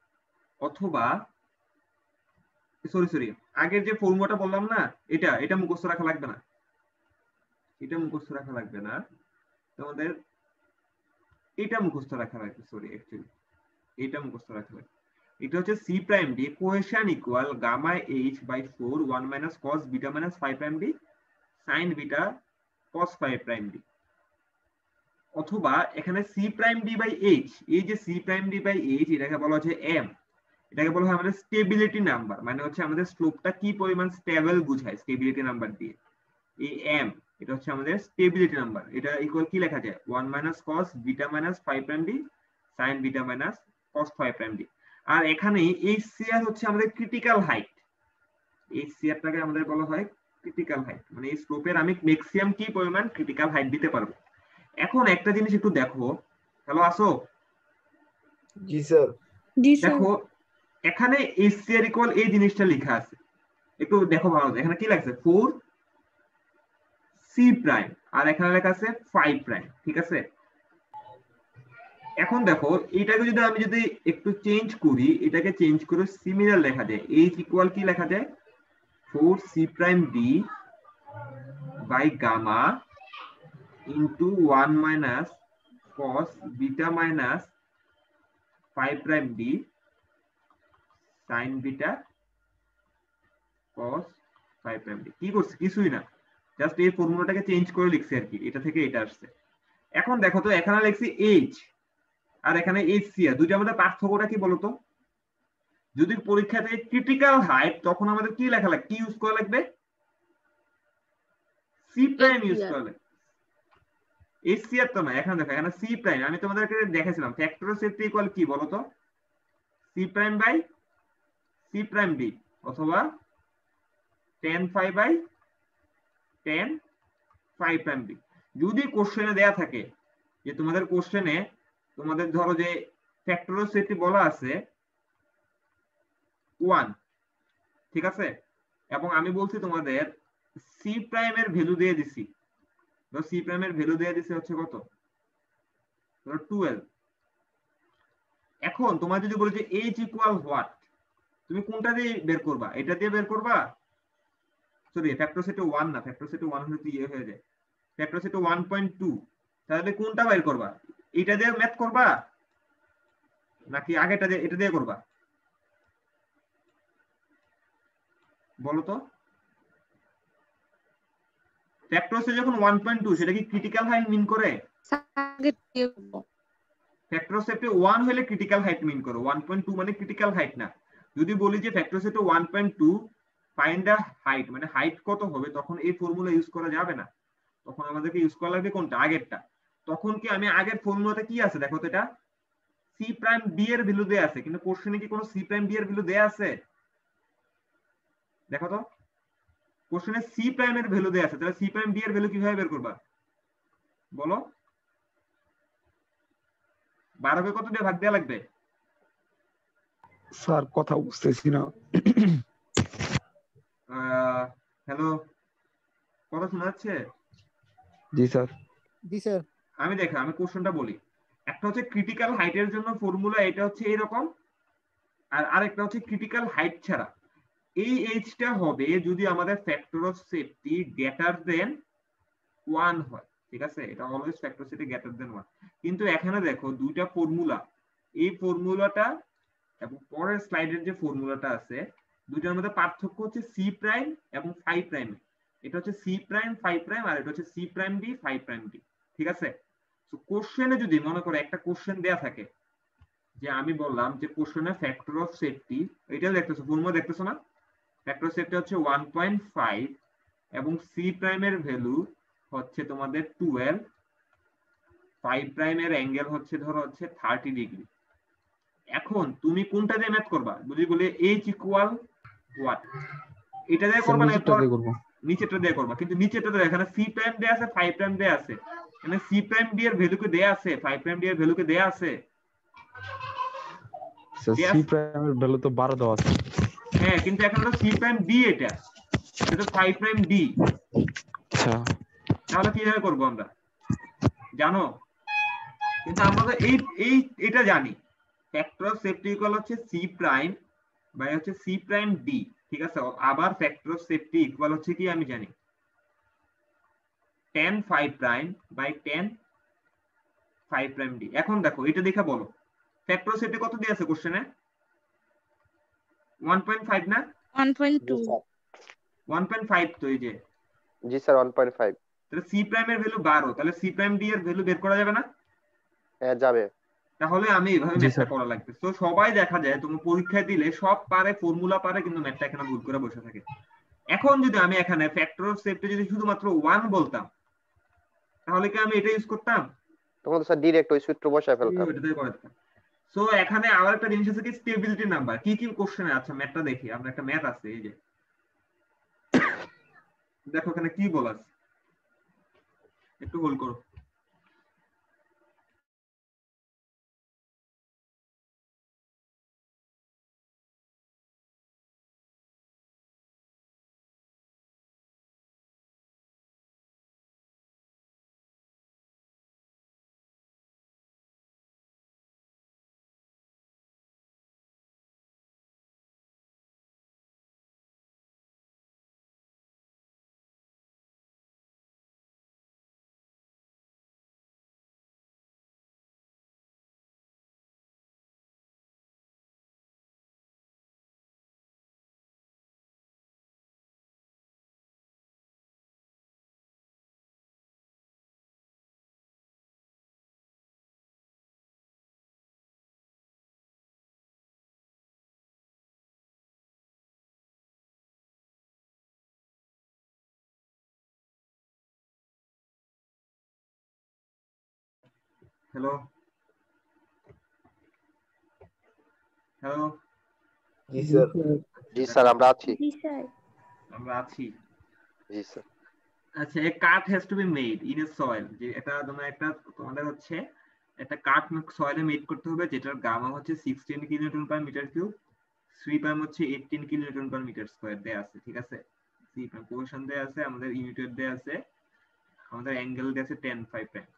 অথবা সরি আগের যে ফর্মুলাটা বললাম না, এটা মুখস্থ রাখা লাগবে না, এটা মুখস্থ রাখা লাগবে না, তোমাদের এটা মুখস্থ রাখা লাগবে, সরি অ্যাকচুয়ালি এটা মুখস্থ রাখা লাগবে। এটা হচ্ছে C prime D cohesion equal gamma H by 4 1 minus cos beta minus 5 prime D sin beta cos 5 prime D. অথবা এখানে C prime D by H, এই যে C prime D by H, এটাকে বলা হচ্ছে এম, এটাকে বলা হয় আমাদের স্টেবিলিটি নাম্বার, মানে হচ্ছে আমাদের স্লোপটা কি পরিমাণ স্টেবল বুঝায় স্টেবিলিটি নাম্বার দিয়ে। এই এম, এটা হচ্ছে আমাদের স্টেবিলিটি নাম্বার, এটা ইকুয়াল কি লেখা যায় 1 minus cos beta minus 5 prime D sin beta minus cos 5 prime D. আর এখানে এই সিআর হচ্ছে আমাদের ক্রিটিক্যাল হাইট, এই সিআরটাকে আমাদের বলা হয় ক্রিটিক্যাল হাইট, মানে এই স্লোপের আমি ম্যাক্সিমাম কি পরিমাণ ক্রিটিক্যাল হাইট দিতে পারবো। এখন একটা জিনিস একটু দেখো, হ্যালো আসো? জি স্যার। জি স্যার। দেখো এখানে HCR ইকুয়াল এই জিনিসটা লেখা আছে, একটু দেখো ভালো, এখানে কি লেখা আছে 4C প্রাইম আর এখানে লেখা আছে 5 প্রাইম, ঠিক আছে। এখন দেখো এটাকে যদি আমি যদি একটু চেঞ্জ করি, এটাকে চেঞ্জ করে সিমিলার লেখা যায়, H ইকুয়াল কি লেখা যায় 4C prime D by gamma into 1 minus cos beta minus 5 prime D sin beta cos 5 prime D। কি করছে? কিছুই না, জাস্ট এই ফর্মুলাটাকে চেঞ্জ করে লিখছি আর কি, এটা থেকে এটা আসছে। এখন দেখো তো এখানে লিখছি H আর এখানে HCR, দুইটার মধ্যে পার্থক্যটা কি বলতো? যদি পরীক্ষাতে ক্রিটিক্যাল হাইট তখন আমাদের কি লেখা লাগবে, কি ইউজ করা লাগবে? সি প্রাইম ইউজ করা লাগবে, HCR তো না। এখানে দেখো এখানে সি প্রাইম, আমি তোমাদেরকে দেখাইছিলাম ফ্যাক্টর সেফটি ইকুয়াল কি বলতো, C prime by C prime D অথবা tan phi by tan phi prime D. যদি কোশ্চেনে দেয়া থাকে যে তোমাদের কোশ্চেনে তোমাদের ধরো যে ফ্যাক্টর সেফটি বলা আছে 1, ঠিক আছে, এবং আমি বলছি তোমাদের সি প্রাইমের ভ্যালু দিয়ে দিছি, তো সি প্রাইমের ভ্যালু দিয়ে দিছি হচ্ছে কত, 12। এখন তোমার যদি বলি যে h ইকুয়াল হোয়াট, তুমি কোনটা দিয়ে বের করবা? এটা দিয়ে বের করবা, সরি ফ্যাক্টর সেটে 1 না, ফ্যাক্টর সেটে 1 হলে তো ইয়ে হয়ে যায়, ফ্যাক্টর সেটে 1.2, তাহলে কোনটা বের করবা? এটা দিয়ে ম্যাথ করবা নাকি আগেটা দিয়ে এটা দিয়ে করবা বলো তো? ফ্যাক্টর সেট যখন 1.2 সেটা কি ক্রিটিক্যাল হাইট মিন করে? ফ্যাক্টর সেটে 1 হলে ক্রিটিক্যাল হাইট মিন করে, 1.2 মানে ক্রিটিক্যাল হাইট না। যদি বলি যে ফ্যাক্টর সেটে 1.2 ফাইন্ড দা হাইট, মানে হাইট কত হবে, তখন এই ফর্মুলা ইউজ করা যাবে না, তখন আমাদেরকে ইউজ করা লাগবে কোনটা, আগেরটা। তখন কি আমি আগের ফর্মুলাতে কি আছে দেখো তো, এটা সি প্রাইম ডি এর ভ্যালু দেয়া আছে, কিন্তু কোশ্চেনে কি কোনো সি প্রাইম ডি এর ভ্যালু দেয়া আছে? দেখো তো কোশ্চেনে সি প্রাইম এর ভ্যালু দেয়া আছে, তাহলে সি প্রাইম ডি এর ভ্যালু কিভাবে বের করবা বলো? 12 কে কত দিয়ে ভাগ দেয়া লাগবে? স্যার কথা বুঝতেছি না। হ্যালো, কথা শোনা যাচ্ছে? জি স্যার। জি স্যার। আমি দেখো আমি কোশ্চেনটা বলি, একটা হচ্ছে ক্রিটিক্যাল হাইটের জন্য ফর্মুলা এটা হচ্ছে এরকম, আর আরেকটা হচ্ছে ক্রিটিক্যাল হাইট ছাড়া। এই এইচটা হবে যদি আমাদের factor of safety greater than 1 হয়, ঠিক আছে, এটা always factor safety greater than 1। কিন্তু এখানে দেখো দুইটা ফর্মুলা, এই ফর্মুলাটা এবং পরের স্লাইডের যে ফর্মুলাটা আছে, দুইটার মধ্যে পার্থক্য হচ্ছে সি প্রাইম এবং 5 প্রাইম। এটা হচ্ছে সি প্রাইম 5 প্রাইম আর এটা হচ্ছে C prime D 5 prime D, ঠিক আছে। তো কোশ্চেনে যদি মনে করো একটা কোশ্চেন দেয়া থাকে যে আমি বললাম যে কোশ্চেনে ফ্যাক্টর অফ সেফটি, এটা দেখতেছো ফর্মুলা দেখতেছো না, ফ্যাক্টর অফ সেফটি হচ্ছে 1.5 এবং সি প্রাইমের ভ্যালু হচ্ছে তোমাদের 12, 5 প্রাইমের অ্যাঙ্গেল হচ্ছে ধরো হচ্ছে 30 ডিগ্রি। এখন তুমি কোনটা দিয়ে ম্যাথ করবা? যদি বলে h ইকুয়াল হোয়াট, এটা দিয়ে করবা না এরপর নিচেটা দিয়ে করবা, কিন্তু নিচেটা তো এখানে সি প্রাইম দেয়া আছে 5 প্রাইম দেয়া আছে, এখানে সি প্রাইম ডি এর ভ্যালু কে দেয়া আছে, 5 প্রাইম ডি এর ভ্যালু কে দেয়া আছে, সি প্রাইমের ভ্যালু তো 12 দেওয়া আছে। হ্যাঁ কিন্তু এখন তো সি প্রাইম ডি, এটা তো 5 প্রাইম ডি। আচ্ছা তাহলে কিভাবে করব আমরা জানো? কিন্তু আমরা তো এটা জানি, ফ্যাক্টর অফ সেফটি ইকুয়াল হচ্ছে সি প্রাইম বাই হচ্ছে সি প্রাইম ডি, ঠিক আছে। আবার ফ্যাক্টর অফ সেফটি ইকুয়াল হচ্ছে কি আমি জানি tan 5 prime by tan 5 prime D. এখন দেখো এটা দেখে বলো ফ্যাক্টর অফ সেফটি কত দিয়ে আছে কোশ্চেনে? 1.5 না? 1.2। 1.5 তো এই যে। জি স্যার 1.5। তাহলে সি প্রাইমের ভ্যালু 12, তাহলে সি প্রাইম ডি এর ভ্যালু বের করা যাবে না? হ্যাঁ যাবে। তাহলে আমি এইভাবে ম্যাথটা করা লাগবে। তো সবাই দেখা যায় তুমি পরীক্ষায় দিলে সব পারে, ফর্মুলা পারে, কিন্তু ম্যাথটা এখানে ভুল করে বসে থাকে। এখন যদি আমি এখানে ফ্যাক্টর অফ সেফটি যদি শুধুমাত্র 1 বলতাম, তাহলে কি আমি এটা ইউজ করতাম? তখন তো স্যার ডিরেক্ট ওই সূত্র বসায় ফেলতাম। এটাতে করে দিতাম। সো এখানে আবার একটা জিনিস আছে কি স্টেবিলিটি নাম্বার। কি কি কোশ্চেনে আছে ম্যাথটা দেখি আমরা, একটা ম্যাথ আছে এই যে দেখো এখানে কি বলা আছে, একটু হোল্ড করো। হ্যালো হ্যালো জি স্যার। জি স্যার আমরা আছি। জি স্যার। আমরা আছি। জি স্যার। আচ্ছা, a cut has to be made in a soil, যে এটা তোমাদের হচ্ছে একটা কাট সয়েলে মেড করতে হবে যেটার গামা হচ্ছে 16 kilonewton per metre cube, C prime হচ্ছে 18 কিলোনিউটন পার মিটার স্কয়ার দেয়া আছে, ঠিক আছে। সি প্রাইম পোজিশন দেয়া আছে, আমাদের ইউনিট দেয়া আছে, আমাদের অ্যাঙ্গেল দেয়া আছে 10 5 প্রাইম।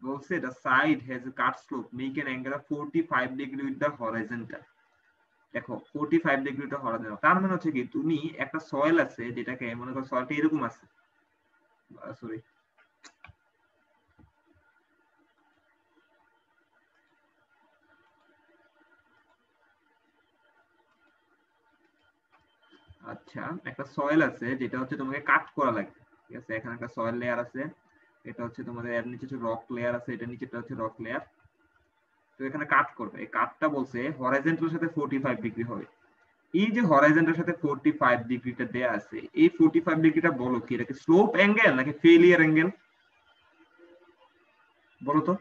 বলছে the side has a cut slope make an angle of 45 degree with the horizontal। দেখো 45 ডিগ্রি তো হরাইজন্টাল, তার মানে হচ্ছে কি তুমি একটা সয়েল আছে যেটাকে মনে করো সয়েলটা এরকম আছে, সরি আচ্ছা, একটা সয়েল আছে যেটা হচ্ছে তোমাকে কাট করা লাগবে, ঠিক আছে। এখানে একটা সয়েল লেয়ার আছে, এটা হচ্ছে তোমাদের এর নিচে হচ্ছে রক লেয়ার আছে, এটা নিচেটা হচ্ছে রক লেয়ার। তো এখানে কাট করবে, এই কাটটা বলছে হরাইজন্টালের সাথে 45 ডিগ্রি হবে। এই যে হরাইজন্টালের সাথে 45 ডিগ্রিটা দেয়া আছে, এই 45 ডিগ্রিটা বলো কি, এটা কি স্লোপ অ্যাঙ্গেল নাকি ফেলিয়ার অ্যাঙ্গেল বলো তো,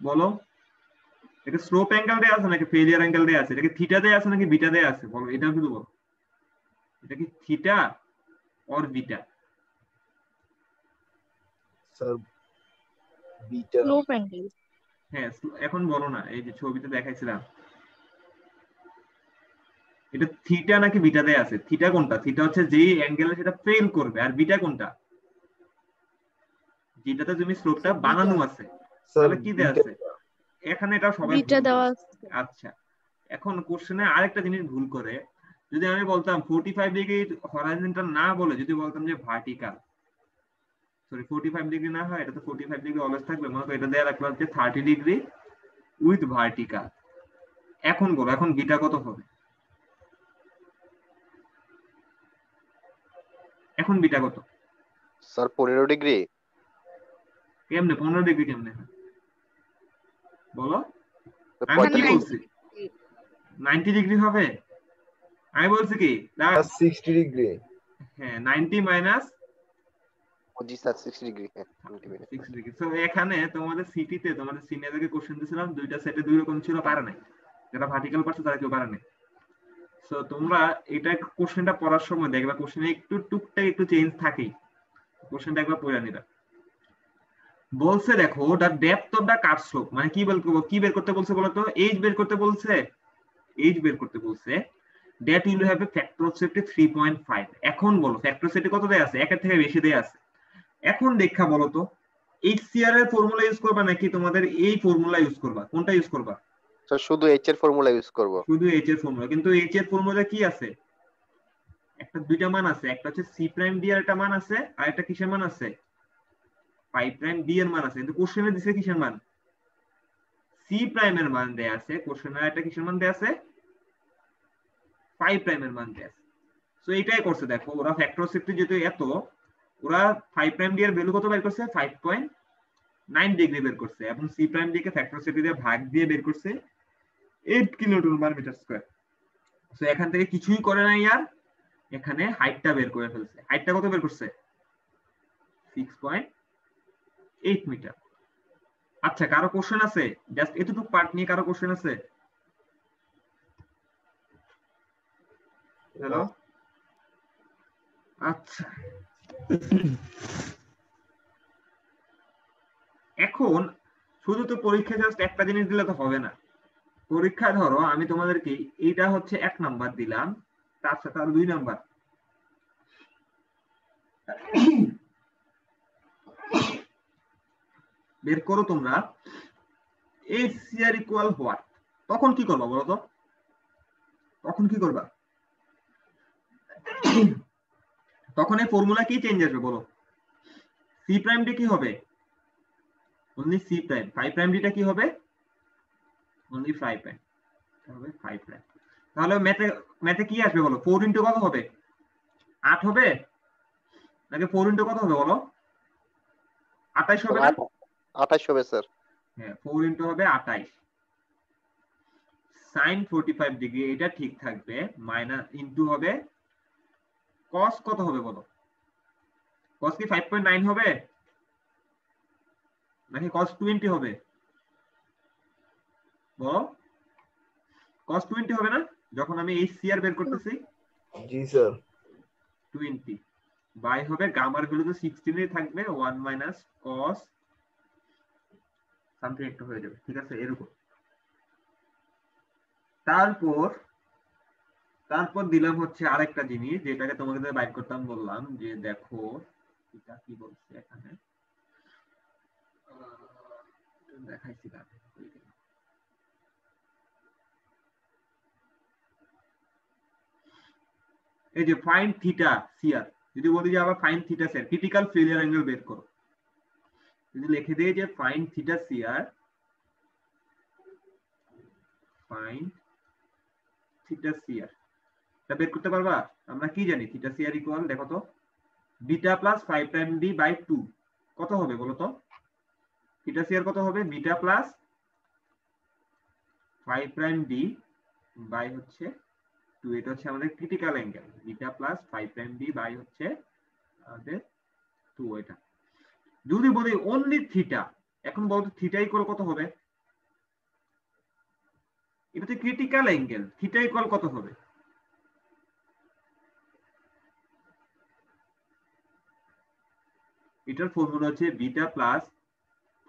বলো। এটা স্লোপ অ্যাঙ্গেল দেয়া আছে নাকি ফেলিয়ার অ্যাঙ্গেল দেয়া আছে, এটা কি থিটা দেয়া আছে নাকি বিটা দেয়া আছে বলো, এটা শুধু বলো। এটা কি theta or beta? Sir beta. Slope angle. হ্যাঁ, এখন বলো না, এই যে ছবিতে দেখাইছিলাম, এটা থিটা নাকি বিটা দেয়া আছে? থিটা কোনটা? থিটা হচ্ছে যেই অ্যাঙ্গেলে সেটা ফেল করবে, আর বিটা কোনটা? যেটাতে তুমি স্লোপটা বানানো আছে। স্যার তাহলে কি দেয়া বিটা। আছে এখানে? এটা সবাই বিটা ভুল দেওয়া করছে। আচ্ছা, এখন কোশ্চেনে আরেকটা জিনিস ভুল করে, যদি আমি বলতাম 45 ডিগ্রি হরাইজন্টাল না বলে যদি বলতাম যে ভার্টিক্যাল, সরি 45 ডিগ্রি না হয়, এটা তো 45 ডিগ্রি অলওয়েজ থাকবে, মনে করো এটা দেয়া রাখলাম যে 30 ডিগ্রি উইথ ভার্টিক্যাল। এখন বলো, এখন বিটা কত হবে? এখন বিটা কত? Sir 15 degree. কেমনে 15 ডিগ্রি কেমনে হয় বলো? আমি কি 45 বলছি 90 ডিগ্রি হবে? আমি বলছি কি না, 60 ডিগ্রি। হ্যাঁ 90 মাইনাস জি স্যার 60 ডিগ্রি। হ্যাঁ 6 ডিগ্রি। সো এখানে তোমাদের সিটিতে তোমাদের সিনিয়রদেরকে কোশ্চেন দিয়েছিলাম, দুইটা সেটে দুই রকম ছিল, পারে নাই। যারা ভার্টিক্যাল পারছে তারা কেউ পারে নাই। সো তোমরা এটা কোশ্চেনটা পড়ার সময় দেখবা কোশ্চেনে একটু টুকটাক একটু চেঞ্জ থাকেই, কোশ্চেনটা একবার পড়ে নিবা। বলছে দেখো the depth of the cut slope, মানে কি কি বের করতে বলছে বলো তো? এইচ বের করতে বলছে, এইচ বের করতে বলছে। That will have a factor of safety 3.5। এখন বলো ফ্যাক্টর অফ সেফটি কত দেয়া আছে? একের থেকে বেশি দেয়া আছে। এখন দেখা বলো তো HCR এর ফর্মুলা ইউজ করবা নাকি তোমাদের এই ফর্মুলা ইউজ করবা? কোনটা ইউজ করবা? স্যার শুধু এইচ এর ফর্মুলা ইউজ করব। শুধু এইচ এর ফর্মুলা, কিন্তু এইচ এর ফর্মুলা কি আছে? একটা দুইটা মান আছে, একটা হচ্ছে সি প্রাইম ডি এর একটা মান আছে, আর একটা কিসের মান আছে? 5 প্রাইম ডি এর মান আছে। কিন্তু কোশ্চেনে দিছে কিসের মান? সি প্রাইম এর মান দেয়া আছে, কোশ্চেনে একটা কিসের মান দেয়া আছে? 5 প্রাইম এর মান দেয়া আছে। সো এটাই করছে, দেখো ওরা ফ্যাক্টর অফ সেফটি যেহেতু এত, ওরা 5 প্রাইম ডি এর ভ্যালু কত বের করছে? 5.9 ডিগ্রি বের করছে, এবং সি প্রাইম ডি কে ফ্যাক্টর অফ সেফটি দিয়ে ভাগ দিয়ে বের করছে 8 kilonewton per metre square. So এখান থেকে কিছুই করে নাই, আর এখানে হাইটটা বের করে ফেলছে। হাইটটা কত বের করছে? 6.8 মিটার। আচ্ছা, কারো কোশ্চেন আছে? জাস্ট এতটুকু পার্ট নিয়ে কারো কোশ্চেন আছে? হ্যালো, আচ্ছা এখন শুধু তো পরীক্ষা জাস্ট একটা জিনিস দিলে তো হবে না। পরীক্ষা ধরো আমি তোমাদেরকে এইটা হচ্ছে 1 নাম্বার দিলাম, তার সাথে আর 2 নাম্বার। বের করো তোমরা HCR ইকুয়াল হোয়াট। তখন কি করবা বলো তো? তখন কি করবা? তখন এই ফর্মুলা কি চেঞ্জ আসবে বলো? সি প্রাইম ডি কি হবে? Only C prime. 5 প্রাইম ডিটা কি হবে? অনলি 5 প্রাইম হবে 5 প্রাইম। তাহলে ম্যাথে কি আসবে বলো? 4 ইনটু কত হবে? 8 হবে নাকি 4 ইনটু কত হবে বলো? 28 হবে না? 28 হবে স্যার। হ্যাঁ 4 ইনটু হবে 28। sin 45 ডিগ্রি এটা ঠিক থাকবে, মাইনাস ইনটু হবে cos কত হবে বলো? cos কি 5.9 হবে? নাকি cos 20 হবে? বলো, cos 20 হবে না যখন আমি HCR বের করতেছি? জি স্যার। 20 বাই হবে গামার ভ্যালু তো 16 এ থাকবে 1 মাইনাস cos সামথিং একটু হয়ে যাবে, ঠিক আছে এরকম। তারপর দিলাম হচ্ছে আরেকটা জিনিস যেটাকে তোমাকে বাইর করতাম বললাম, যে দেখো এটা কি বলছে এখানে, দেখাইছিলাম। এই যে ফাইন্ড থিটা সিআর, যদি বলি যে আবার find theta CR, critical failure angle বের করো, যদি লিখে দেই যে find theta CR, find theta CR, এটা বের করতে পারবা? আমরা কি জানি থিটা সিআর ইকুয়াল, দেখো তো, beta plus 5 prime D by 2 কত হবে বলো তো? থিটা সিআর কত হবে? Beta plus 5 prime D by হচ্ছে 2, এটা হচ্ছে আমাদের critical angle, beta plus 5 prime D by হচ্ছে আমাদের 2 এটা। যদি বলি অনলি থিটা, এখন বলতো থিটা ইকুয়াল কত হবে? এটা তো ক্রিটিক্যাল অ্যাঙ্গেল, থিটা ইকুয়াল কত হবে? এটার ফর্মুলা হচ্ছে বিটা প্লাস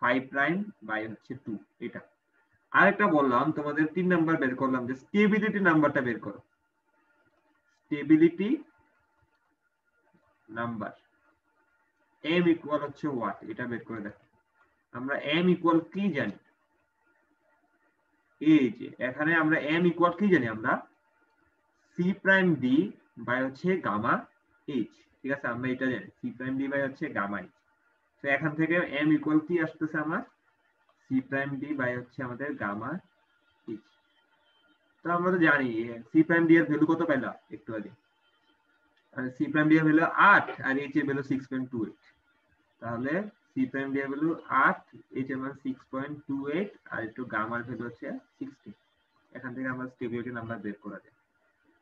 5 প্রাইম বাই হচ্ছে 2 এটা। আরেকটা বললাম তোমাদের 3 নাম্বার বের করলাম যে স্টেবিলিটি নাম্বারটা বের করো, স্টেবিলিটি নাম্বার m ইকুয়াল হচ্ছে হোয়াট, এটা বের করে দেখো। আমরা m ইকুয়াল কি জানি? এই যে এখানে আমরা m ইকুয়াল কি জানি? আমরা c প্রাইম d বাই হচ্ছে গামা h, ঠিক আছে আমরা এটা জানি, c প্রাইম d বাই হচ্ছে গামা h। তো এখান থেকে m ইকুয়াল কি আসতেছে আমার? c প্রাইম d বাই হচ্ছে আমাদের গামা h। তো আমরা তো জানি c প্রাইম d এর ভ্যালু কত পেলাম একটু আগে, আর c প্রাইম d এর ভ্যালু 8 আর h এর ভ্যালু 6.28, তাহলে c প্রাইম d এর ভ্যালু 8, h এর মান 6.28 আর একটু গামার ভ্যালু হচ্ছে 60। এখান থেকে আমরা স্টেবিলিটি নাম্বার বের করা যায়।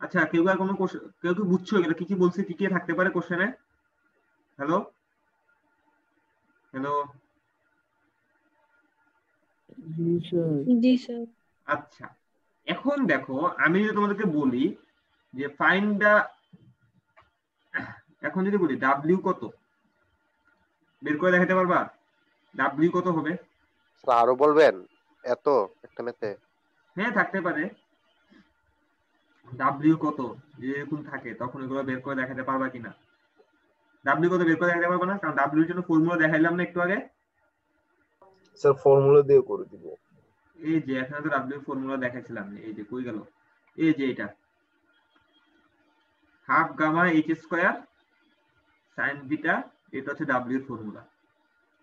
আচ্ছা কেউ আর কোনো কেউ কি বুঝছো এটা কি কি বলছে, কি কি থাকতে পারে কোশ্চেনে? হ্যালো হ্যালো জি স্যার। আচ্ছা এখন দেখো আমি যদি তোমাদেরকে বলি যে ফাইন্ড দা, এখন যদি বলি w কত বের করে দেখাতে পারবা? w কত হবে? স্যার আরো বলবেন এত একটা মেতে? হ্যাঁ থাকতে পারে, w কত যেরকম থাকে তখন এগুলো বের করে দেখাতে পারবা কিনা? w কত বের করে দেখাতে পারবা না? কারণ w এর জন্য ফর্মুলা দেখাইলাম না একটু আগে? স্যার ফর্মুলা দিয়ে করে দিব। এই যে এখানে তো w ফর্মুলা দেখাইছিলাম, এই যে কই গেল, এই যে এটা half gamma h square sin beta, এটা হচ্ছে w এর ফর্মুলা।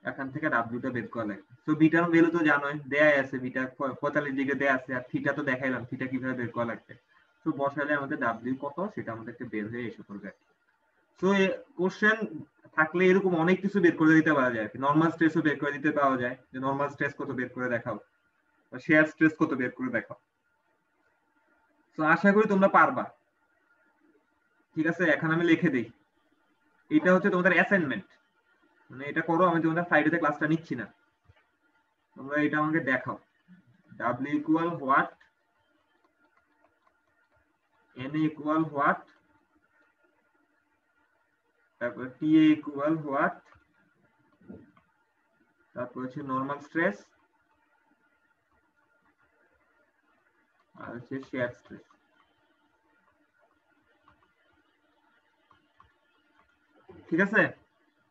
এখান থেকে w টা বের করা লাগে। তো বিটার ভ্যালু তো জানোই দেয়া আছে, বিটা 45 ডিগ্রি দেয়া আছে, আর থিটা তো দেখাইলাম থিটা কিভাবে বের করা লাগবে। তো বসালে আমাদের w কত সেটা আমাদেরকে বের হয়ে এসে পড়বে। তো কোশ্চেন থাকলে এরকম অনেক কিছু বের করে দিতে পারা যায়, নরমাল স্ট্রেসও বের করে দিতে পাওয়া যায়, যে নরমাল স্ট্রেস কত বের করে দেখাও, বা শেয়ার স্ট্রেস কত বের করে দেখাও। তো আশা করি তোমরা পারবা, ঠিক আছে? এখন আমি লিখে দেই, এটা হচ্ছে তোমাদের অ্যাসাইনমেন্ট, মানে এটা করো, আমি তোমাদের ফ্রাইডেতে ক্লাসটা নিচ্ছি না, তোমরা এটা আমাকে দেখাও। w equal what, n equal what, তারপর টা ইকুয়াল হোয়াট, তারপর হচ্ছে নরমাল স্ট্রেস, আর হচ্ছে শেয়ার স্ট্রেস। ঠিক আছে?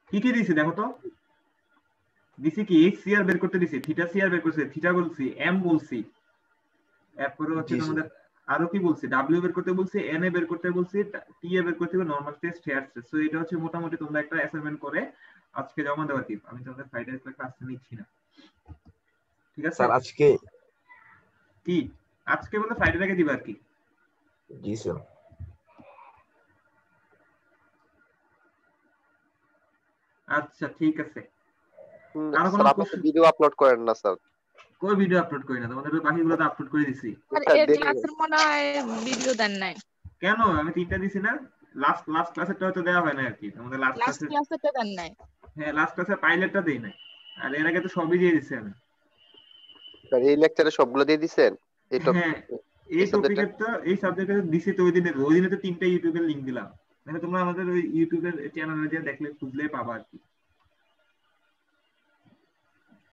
কি কি দিছি দেখো তো, দিছি কি HCR বের করতে দিছি, থিটা সিআর বের করতে, থিটা বলছি, m বলছি, এরপরে হচ্ছে তোমাদের আরো কি বলছি, w বের করতে বলছি, n বের করতে বলছি, টা বের করতে হবে, normal stress, share stress. So এটা হচ্ছে মোটামুটি তোমরা একটা অ্যাসাইনমেন্ট করে আজকে জমা দেওয়া টিপ। আমি তোমাদের ফ্রাইডে ক্লাস নিচ্ছি না, ঠিক আছে? স্যার আজকে কি আজকে বলে ফ্রাইডে থেকে দিবা আর কি? জি স্যার। আচ্ছা ঠিক আছে। আর স্যার কোনো আপনি ভিডিও আপলোড করেন না স্যার? কই ভিডিও আপলোড করি না, তোমাদের বাকিগুলো তো আপলোড করে দিছি। আর এর ক্লাসের মনে হয় ভিডিও দেন নাই। কেন? আমি 3টা দিছি না, লাস্ট ক্লাসেরটা হয়তো দেওয়া হয় না আর কি, তোমাদের লাস্ট লাস্ট ক্লাসে। ক্লাসে তো দেন নাই। হ্যাঁ লাস্ট ক্লাসে পাইলটটা দেই নাই। আর এর আগে তো সবই দিয়ে দিছি আমি। স্যার এই লেকচারে সবগুলো দিয়ে দিছেন এই হ্যাঁ এই টপিকের তো এই সাবজেক্টে দিছি তো ওই দিনে তো 3টা ইউটিউবের লিংক দিলাম, মানে তোমরা আমাদের ওই ইউটিউবের চ্যানেলে গিয়ে দেখলে খুঁজলে পাবা আর কি।